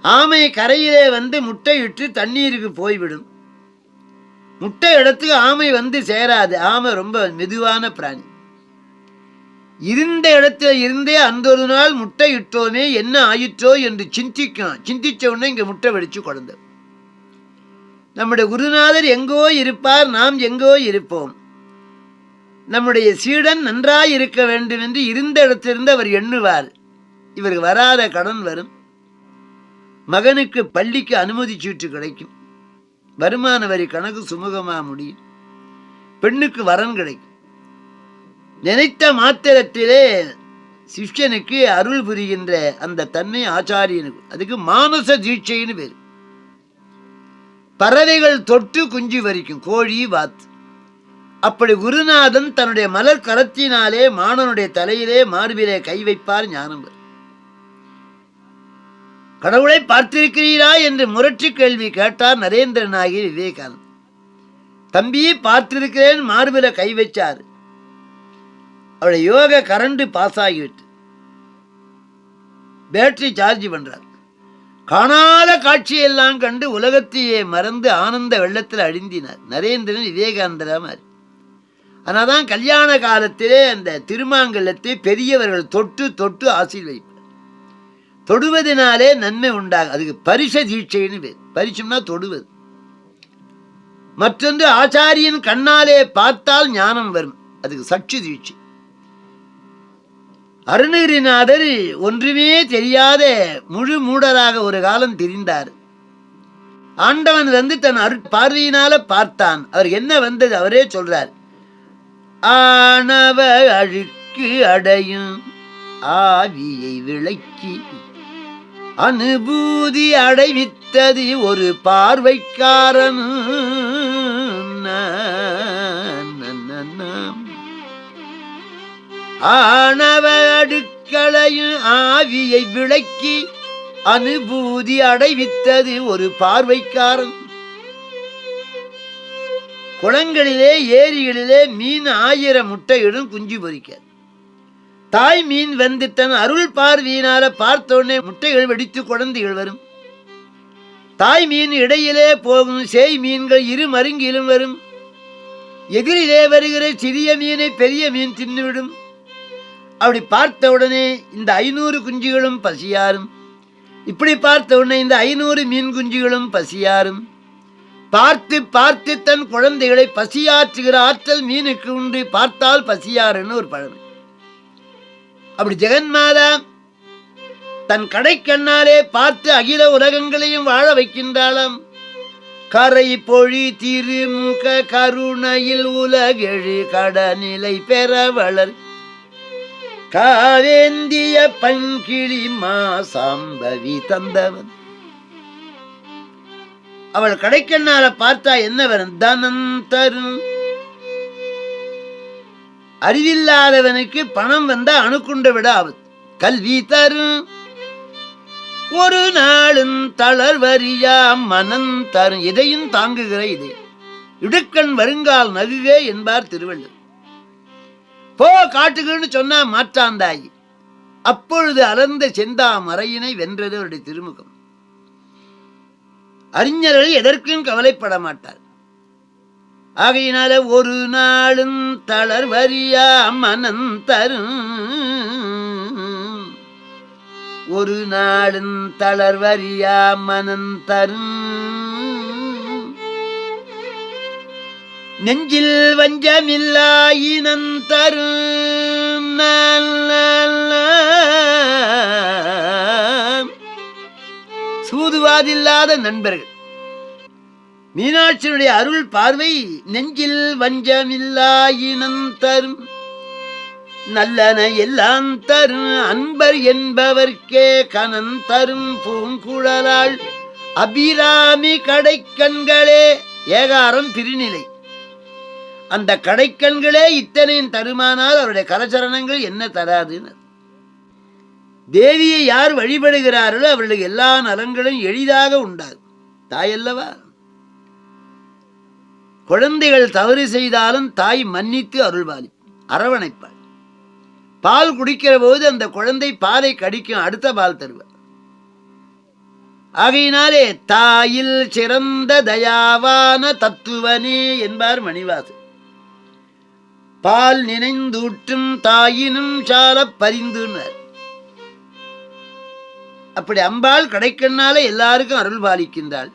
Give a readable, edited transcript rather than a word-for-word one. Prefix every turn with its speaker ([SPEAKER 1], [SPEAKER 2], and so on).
[SPEAKER 1] ஆமை கரையிலே வந்து முட்டையிட்டு தண்ணீருக்கு போய்விடும். முட்டை இடத்துக்கு ஆமை வந்து சேராது. ஆமை ரொம்ப மெதுவான பிராணி. இருந்த இடத்துல இருந்தே அந்த ஒரு நாள் முட்டை இட்டோமே என்ன ஆயிற்றோ என்று சிந்திக்கும். சிந்திச்ச உடனே இங்க முட்டை வெடிச்சு குழந்தை. நம்முடைய குருநாதர் எங்கோ இருப்பார், நாம் எங்கோ இருப்போம். நம்முடைய சீடன் நன்றாய் இருக்க வேண்டும் என்று இருந்த இடத்திலிருந்து அவர் எண்ணுவார். இவருக்கு வராத கடன் வரும். மகனுக்கு பள்ளிக்கு அனுமதி சீட்டு கிடைக்கும். வருமான வரி கணக்கு சுமூகமாக முடியும். பெண்ணுக்கு வரன் கிடைக்கும். நினைத்த மாத்திரத்திலே சிஷ்யனுக்கு அருள் புரிகின்ற அந்த தன்மை ஆச்சாரியனுக்கு. அதுக்கு மானச தீட்சைன்னு பேர். பறவைகள் தொட்டு குஞ்சு வரிக்கும், கோழி வாத்து. அப்படி குருநாதன் தன்னுடைய மலர் கரத்தினாலே மாணவனுடைய தலையிலே மார்பிலே கை வைப்பார். ஞானம் வரும். கடவுளை பார்த்திருக்கிறீரா என்று முரட்சி கேள்வி கேட்டார் நரேந்திரனாகி விவேகானந்த். தம்பியை பார்த்திருக்கிறேன், மார்பில கை வச்சார். அவருடைய யோக கரண்ட் பாஸ் ஆகிவிட்டு பேட்டரி சார்ஜ் பண்றார். காணாத காட்சியெல்லாம் கண்டு உலகத்தையே மறந்து ஆனந்த வெள்ளத்தில் அழிந்தினார் நரேந்திரன் விவேகானந்தராமார். ஆனாதான் கல்யாண காலத்திலே அந்த திருமாங்கல்யத்தை பெரியவர்கள் தொட்டு தொட்டு ஆசீர்வதிப்பார். தொடுவதனாலே நன்மை உண்டாகும். அதுக்கு பரிச தீட்சைன்னு பேர். பரிசும்னா தொடுவது. மற்றொன்று ஆச்சாரியன் கண்ணாலே பார்த்தால் ஞானம் வரும். அதுக்கு சற்று தீட்சை. அருணகிரிநாதர் ஒன்றுமே தெரியாத முழு மூடராக ஒரு காலம் திரிந்தார். ஆண்டவன் வந்து தன் பார்வையினால பார்த்தான். அவர் என்ன வந்தது அவரே சொல்றார். ஆணவ அழுக்கு அடையும் ஆவியை விளக்கி அனுபூதி அடைவித்தது ஒரு பார்வைக்காரன். ஆணவ அடுக்களையும் ஆவியை விளக்கி அனுபூதி அடைவித்தது ஒரு பார்வைக்காரன். குளங்களிலே ஏரிகளிலே மீன் 1000 முட்டையிடும், குஞ்சு பொறிக்க. தாய் மீன் வந்து தன் அருள் பார்வையினால பார்த்த உடனே முட்டைகள் வெடித்து குழந்தைகள் வரும். தாய் மீன் இடையிலே போகும் சேய் மீன்கள் இரு மருங்கிலும் வரும். எதிரிலே வருகிற சிறிய மீனை பெரிய மீன் தின்னுவிடும். அப்படி பார்த்த உடனே இந்த 500 குஞ்சுகளும் பசியாரும். இப்படி பார்த்த உடனே இந்த 500 மீன் குஞ்சுகளும் பசியாரும். பார்த்து பார்த்து தன் குழந்தைகளை பசியாற்றுகிற ஆற்றல் மீனுக்கு உண்டு. பார்த்தால் பசியாருன்னு ஒரு பழமை. அப்படி ஜெகன்மாதா தன் கடைக்கண்ணாலே பார்த்து அகில உலகங்களையும் வாழ வைக்கின்றாளாம். கரை பொழி திருமுக கருணையில் உலகெழு கடநிலை பெற வளர் காவேந்திய பங்கிழி மாசாம்பவி தந்தவன். அவள் கடைக்கண்ணால பார்த்தா என்ன வரும்? தனம் தரும். அறிவில்லாதவனுக்கு பணம் வந்தா அணுக்குண்ட விட ஆபத்து. கல்வி தரும். ஒரு நாளும் தளர்வரியா மனம் தரும். இதையும் தாங்குகிற இதை இடுக்கண் வருங்கால் நகுவே என்பார் திருவள்ளுவர். போ காட்டுக்குன்னு சொன்னா மாற்றாந்தாயி. அப்பொழுது அலர்ந்த செந்தா மறையினை வென்றது அவருடைய திருமுகம். அறிஞர்கள் எதற்கும் கவலைப்பட மாட்டார். ஆகையினால ஒரு நாளும் தளர்வரியா மனம் தரும். ஒரு நாளும் தளர்வரியா மனம் தரும். நெஞ்சில் வஞ்சமில்லாயினம் தரும். சூதுவாதில்லாத நண்பர்கள். மீனாட்சியினுடைய அருள் பார்வை நெஞ்சில் வஞ்சமில்லாயினம் தரும். நல்லன எல்லாம் தரும். அன்பர் என்பவர்க்கே கணம் தரும் பூங்குழலாள் அபிராமி கடைக்கண்களே. ஏகாரம் திருநிலை. அந்த கடைக்கண்களே இத்தனையும் தருமானால் அவருடைய கரச்சரணங்கள் என்ன தராதுன்னு. தேவியை யார் வழிபடுகிறார்களோ அவர்களுக்கு எல்லா நலங்களும் எளிதாக உண்டாகும். தாயல்லவா. குழந்தைகள் தவறு செய்தாலும் தாய் மன்னித்து அருள்வாளி, அரவணைப்பாள். பால் குடிக்கிற போது அந்த குழந்தை பாலை கடிக்கும், அடுத்த பால் தருவார். ஆகையினாலே தாயில் சிறந்த தயாவான தத்துவனே என்பார் மணிவாசர். பால் நினைந்தூற்றும் தாயினும் சால பரிந்துனர். அப்படி அம்பாள் கடைக்கண்ணால எல்லாருக்கும் அருள் பாலிக்கின்றாள்.